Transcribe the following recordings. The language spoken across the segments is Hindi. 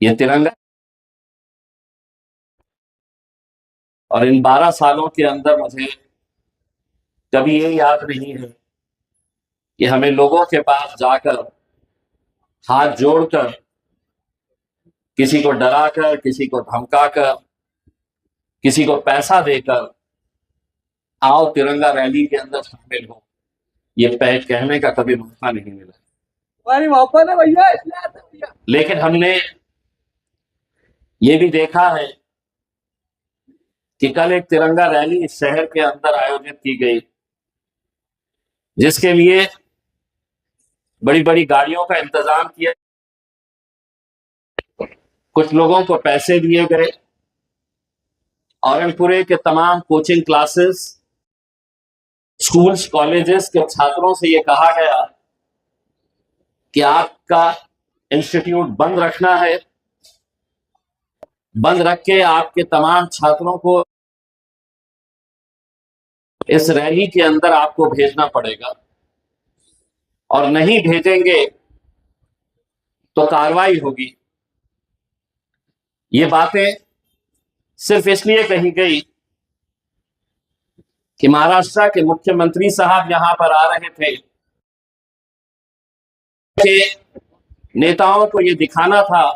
ये तिरंगा, और इन 12 सालों के अंदर मुझे कभी ये याद नहीं है कि हमें लोगों के पास जाकर हाथ जोड़कर, किसी को डराकर, किसी को धमकाकर, किसी को पैसा देकर आओ तिरंगा रैली के अंदर शामिल हो, ये कहने का कभी मौका नहीं मिला। हमारी मोहब्बत है भैया, इसलिए आते हैं भैया। लेकिन हमने ये भी देखा है कि कल एक तिरंगा रैली इस शहर के अंदर आयोजित की गई, जिसके लिए बड़ी बड़ी गाड़ियों का इंतजाम किया, कुछ लोगों को पैसे दिए गए, औरंगपुरे के तमाम कोचिंग क्लासेस, स्कूल्स, कॉलेजेस के छात्रों से यह कहा गया कि आपका इंस्टीट्यूट बंद रखना है, बंद रख के आपके तमाम छात्रों को इस रैली के अंदर आपको भेजना पड़ेगा, और नहीं भेजेंगे तो कार्रवाई होगी। ये बातें सिर्फ इसलिए कही गई कि महाराष्ट्र के मुख्यमंत्री साहब यहां पर आ रहे थे, कि नेताओं को यह दिखाना था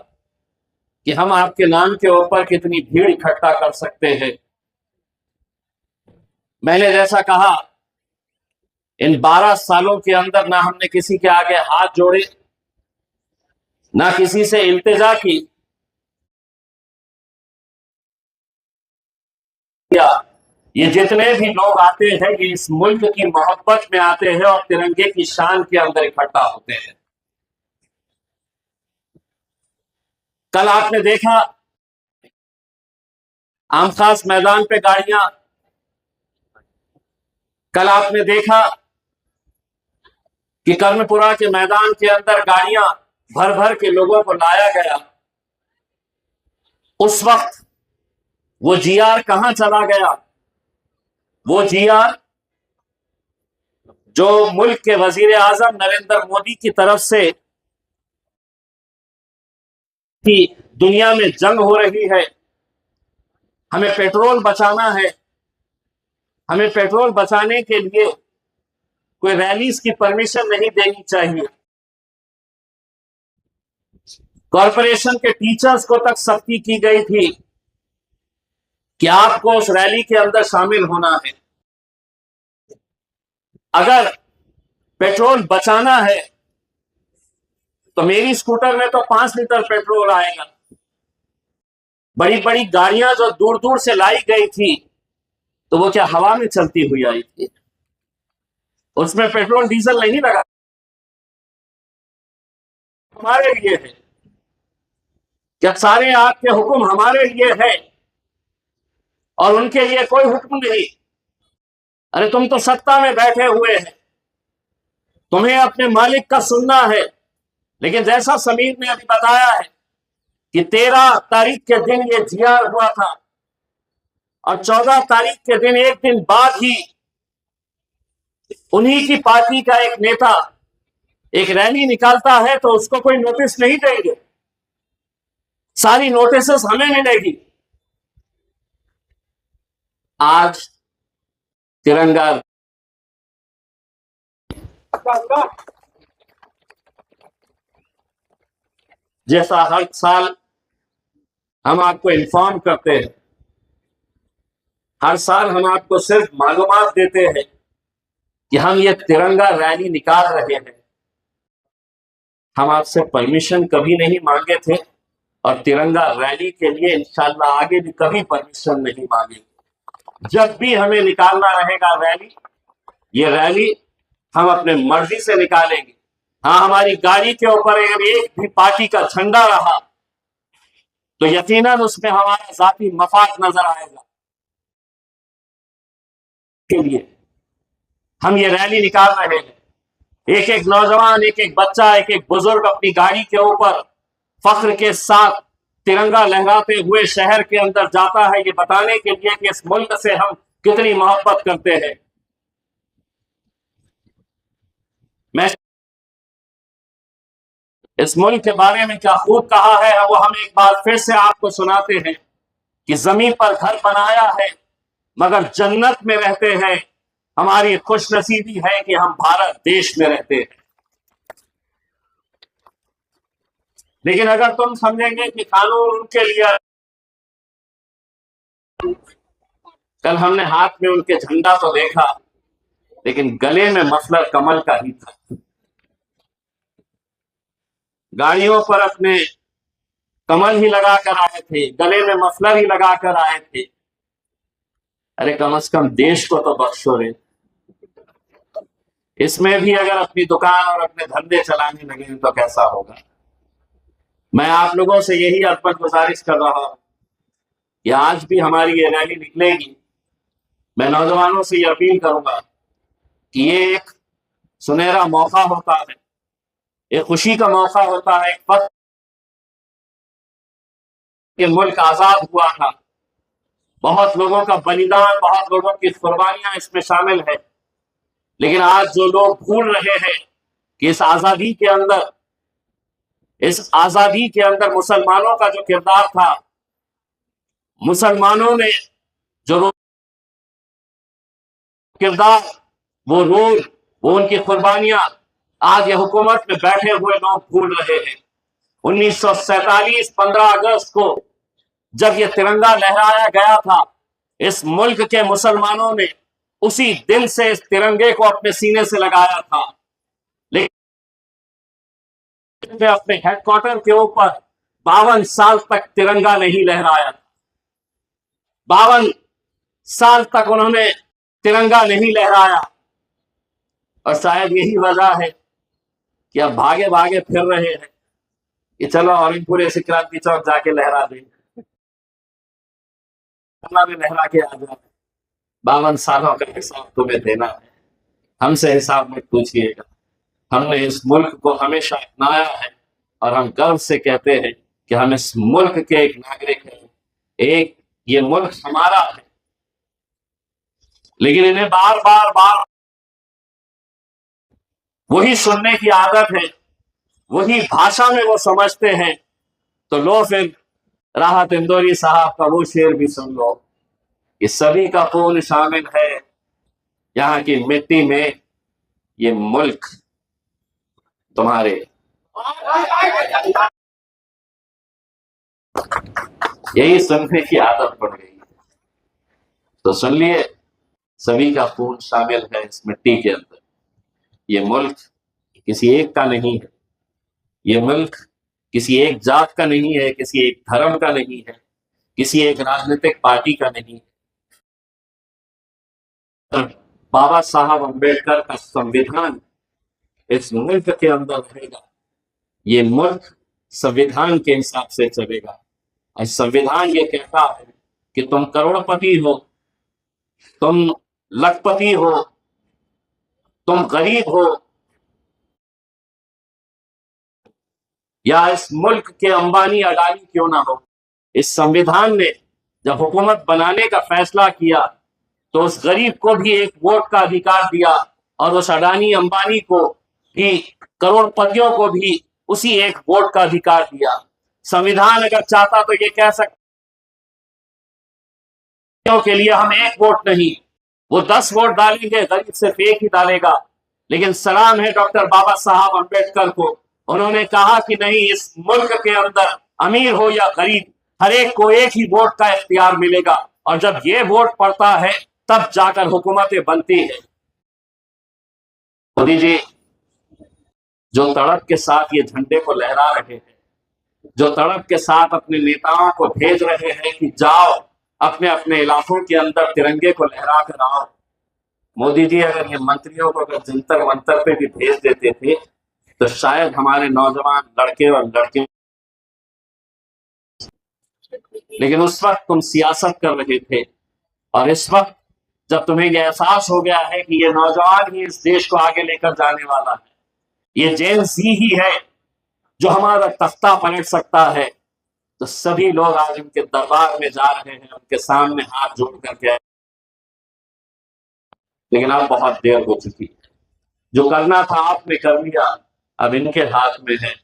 कि हम आपके नाम के ऊपर कितनी भीड़ इकट्ठा कर सकते हैं। मैंने जैसा कहा, इन 12 सालों के अंदर ना हमने किसी के आगे हाथ जोड़े, ना किसी से इल्तिजा की, ये जितने भी लोग आते हैं ये इस मुल्क की मोहब्बत में आते हैं और तिरंगे की शान के अंदर इकट्ठा होते हैं। कल आपने देखा आम खास मैदान पे गाड़ियां, कल आपने देखा कि कर्णपुरा के मैदान के अंदर गाड़ियां भर भर के लोगों को लाया गया। उस वक्त वो जीआर कहां चला गया? वो जीआर जो मुल्क के वजीर आजम नरेंद्र मोदी की तरफ से कि दुनिया में जंग हो रही है, हमें पेट्रोल बचाना है, हमें पेट्रोल बचाने के लिए कोई रैलीज की परमिशन नहीं देनी चाहिए। कॉरपोरेशन के टीचर्स को तक सख्ती की गई थी कि आपको उस रैली के अंदर शामिल होना है। अगर पेट्रोल बचाना है तो मेरी स्कूटर में तो 5 लीटर पेट्रोल आएगा। बड़ी बड़ी गाड़ियां जो दूर दूर से लाई गई थी, तो वो क्या हवा में चलती हुई आई थी? उसमें पेट्रोल डीजल नहीं लगा। हमारे लिए है क्या? सारे आपके हुक्म हमारे लिए है और उनके लिए कोई हुक्म नहीं। अरे तुम तो सत्ता में बैठे हुए हैं, तुम्हें अपने मालिक का सुनना है। लेकिन जैसा समीर ने अभी बताया है कि 13 तारीख के दिन ये जीआर हुआ था और 14 तारीख के दिन, एक दिन बाद ही उन्हीं की पार्टी का एक नेता एक रैली निकालता है तो उसको कोई नोटिस नहीं देंगे। सारी नोटिसेस हमें मिलेगी। आज तिरंगा जैसा हर साल हम आपको इन्फॉर्म करते हैं, हर साल हम आपको सिर्फ मालूमात देते हैं कि हम ये तिरंगा रैली निकाल रहे हैं। हम आपसे परमिशन कभी नहीं मांगे थे और तिरंगा रैली के लिए इंशाल्लाह आगे भी कभी परमिशन नहीं मांगेंगे। जब भी हमें निकालना रहेगा रैली, ये रैली हम अपने मर्जी से निकालेंगे। हाँ, हमारी गाड़ी के ऊपर अगर एक भी पार्टी का झंडा रहा तो यकीनन उसमें हमारा जाती मफाद नजर आएगा। के लिए हम ये रैली निकाल रहे हैं। एक एक नौजवान, एक एक बच्चा, एक एक बुजुर्ग अपनी गाड़ी के ऊपर फख्र के साथ तिरंगा लहराते हुए शहर के अंदर जाता है, ये बताने के लिए कि इस मुल्क से हम कितनी मोहब्बत करते हैं। मैं इस मुल्क के बारे में क्या खूब कहा है वो हम एक बार फिर से आपको सुनाते हैं कि जमीन पर घर बनाया है मगर जन्नत में रहते हैं। हमारी खुशनसीबी है कि हम भारत देश में रहते हैं। लेकिन अगर तुम समझेंगे कि कानून उनके लिए, कल हमने हाथ में उनके झंडा तो देखा लेकिन गले में मफलर कमल का ही था। गाड़ियों पर अपने कमल ही लगा कर आए थे, गले में मफलर ही लगा कर आए थे। अरे कम से कम देश को तो बख्शो रे। इसमें भी अगर अपनी दुकान और अपने धंधे चलाने लगे तो कैसा होगा। मैं आप लोगों से यही अदब गुजारिश कर रहा हूं कि आज भी हमारी ये रैली निकलेगी। मैं नौजवानों से ये अपील करूंगा कि ये एक सुनहरा मौका होता है, एक खुशी का मौका होता है, एक वक्त ये मुल्क आजाद हुआ था। बहुत लोगों का बलिदान, बहुत लोगों की कुर्बानियां इसमें शामिल है। लेकिन आज जो लोग भूल रहे हैं कि इस आजादी के अंदर मुसलमानों का जो किरदार था, मुसलमानों ने जो किरदार, वो रोल, वो उनकी कुर्बानियां आज ये हुकूमत में बैठे हुए लोग भूल रहे हैं। 1947 15 अगस्त को जब ये तिरंगा लहराया गया था, इस मुल्क के मुसलमानों ने उसी दिन से इस तिरंगे को अपने सीने से लगाया था। लेकिन अपने हेडक्वार्टर के ऊपर 52 साल तक तिरंगा नहीं लहराया। 52 साल तक उन्होंने तिरंगा नहीं लहराया और शायद यही वजह है कि अब भागे भागे फिर रहे हैं कि चलो औरंगपुर से क्रांति चौक जाके लहरा दें, में लहरा के आ जाए। 52 सालों का हिसाब तुम्हें देना है, हमसे हिसाब मत पूछिएगा। हमने इस मुल्क को हमेशा अपनाया है और हम गर्व से कहते हैं कि हम इस मुल्क के एक नागरिक हैं, एक ये मुल्क हमारा है। लेकिन इन्हें बार बार वही सुनने की आदत है, वही भाषा में वो समझते हैं। तो लो फिर राहत इंदौरी साहब का वो शेर भी सुन लो कि सभी का खून शामिल है यहाँ की मिट्टी में, ये मुल्क तुम्हारे। यही सुनने की आदत पड़ गई। तो सुन लिए, सभी का खून शामिल है इस मिट्टी के अंदर। ये मुल्क किसी एक का नहीं है, ये मुल्क किसी एक जात का नहीं है, किसी एक धर्म का नहीं है, किसी एक राजनीतिक पार्टी का नहीं है। बाबा साहब अम्बेडकर का संविधान इस मुल्क के अंदर रहेगा। ये मुल्क संविधान के हिसाब से चलेगा और संविधान ये कहता है कि तुम करोड़पति हो, तुम लखपति हो, तुम गरीब हो या इस मुल्क के अंबानी अडानी क्यों ना हो, इस संविधान ने जब हुकूमत बनाने का फैसला किया तो उस गरीब को भी एक वोट का अधिकार दिया और उस अडानी अंबानी को भी, करोड़पतियों को भी उसी एक वोट का अधिकार दिया। संविधान अगर चाहता तो ये कह सकते के लिए हम एक वोट नहीं, वो 10 वोट डालेंगे, गरीब सिर्फ एक ही डालेगा। लेकिन सलाम है डॉक्टर बाबा साहब अम्बेडकर को, उन्होंने कहा कि नहीं, इस मुल्क के अंदर अमीर हो या गरीब, हर एक को एक ही वोट का इख्तियार मिलेगा और जब ये वोट पड़ता है तब जाकर हुकूमतें बनती है। मोदी जी जो तड़प के साथ ये झंडे को लहरा रहे हैं, जो तड़प के साथ अपने नेताओं को भेज रहे हैं कि जाओ अपने अपने इलाकों के अंदर तिरंगे को लहरा कर आओ। मोदी जी अगर ये मंत्रियों को अगर जंतर मंतर पे भी भेज देते थे तो शायद हमारे नौजवान लड़के और लड़के, लेकिन उस वक्त तुम सियासत कर रहे थे और इस वक्त जब तुम्हें यह एहसास हो गया है कि ये नौजवान ही इस देश को आगे लेकर जाने वाला है, ये जेन ज़ी ही है जो हमारा तख्ता पलट सकता है, तो सभी लोग आज उनके दरबार में जा रहे हैं, उनके सामने हाथ जोड़ करके। लेकिन अब बहुत देर हो चुकी है, जो करना था आपने कर लिया, अब इनके हाथ में है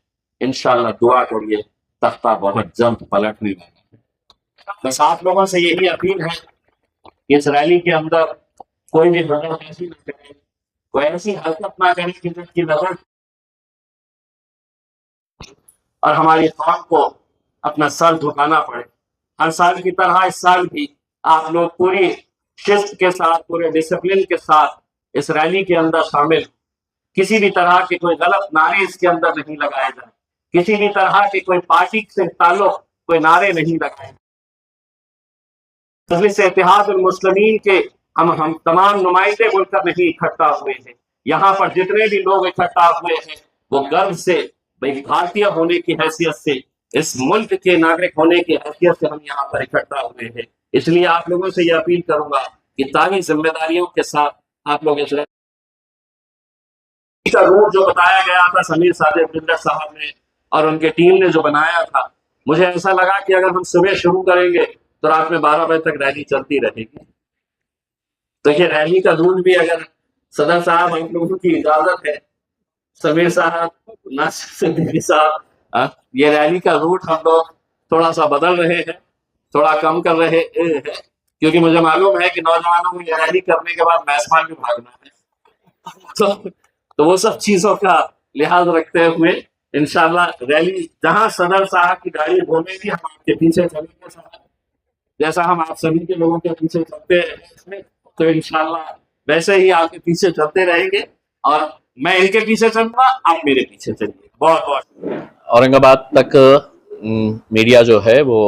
इंशाल्लाह दुआ करिए, तख्ता बहुत जल्द पलटने वाला है। बस आप लोगों से यही अपील है कि इस रैली के अंदर कोई भी बदतमीजी न करे, कोई ऐसी हरकत ना करे कि जिसकी नजर और हमारी कौम को अपना सर झुकाना पड़े। हर साल की तरह इस साल भी आप लोग पूरी शिस्त के साथ, पूरे डिसिप्लिन के साथ इस रैली के अंदर शामिल, किसी भी तरह के कोई गलत नारे इसके अंदर नहीं लगाए जाए, किसी भी तरह के कोई पार्टी से ताल्लुक कोई नारे नहीं लगाए। मजलिस इत्तेहादुल मुस्लिमीन के हम तमाम नुमाइंदे बोलकर नहीं इकट्ठा हुए हैं। यहाँ पर जितने भी लोग इकट्ठा हुए हैं वो गर्व से, भाई भारतीय होने की हैसियत से, इस मुल्क के नागरिक होने की हैसियत से हम यहाँ पर इकट्ठा हुए हैं। इसलिए आप लोगों से ये अपील करूंगा कि ताकि जिम्मेदारियों के साथ आप लोग इस का रूट जो बताया गया था समीर सादिक साहब ने और उनके टीम ने जो बनाया था, मुझे ऐसा लगा कि अगर हम सुबह शुरू करेंगे तो रात में 12 बजे तक रैली चलती रहेगी। तो ये रैली का रूट भी अगर सदर साहब हम लोगों की इजाजत है, समीर साहब, नासिर सिद्दीकी साहब, ये रैली का रूट हम लोग थोड़ा सा बदल रहे हैं, थोड़ा कम कर रहे हैं, क्योंकि मुझे मालूम है कि नौजवानों को ये रैली करने के बाद मैसमान भी भागना है। तो वो सब चीजों का लिहाज रखते हुए इंशाल्लाह रैली जहां सदर साहब की गाड़ी घूमेगी हम आपके पीछे चलेंगे साहब, जैसा हम आप सभी के लोगों के पीछे चलते हैं, तो इंशाल्लाह वैसे ही आपके पीछे चलते रहेंगे और मैं इनके पीछे चलूंगा, आप मेरे पीछे चलिए। बहुत बहुत औरंगाबाद तक मीडिया जो है वो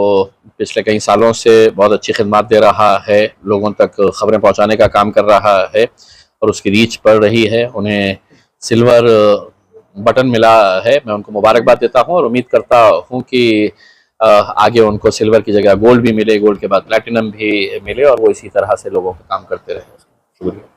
पिछले कई सालों से बहुत अच्छी खिदमत दे रहा है, लोगों तक खबरें पहुंचाने का काम कर रहा है और उसकी रीच बढ़ रही है। उन्हें सिल्वर बटन मिला है, मैं उनको मुबारकबाद देता हूं और उम्मीद करता हूं कि आगे उनको सिल्वर की जगह गोल्ड भी मिले, गोल्ड के बाद प्लैटिनम भी मिले और वो इसी तरह से लोगों का काम करते रहे। शुक्रिया।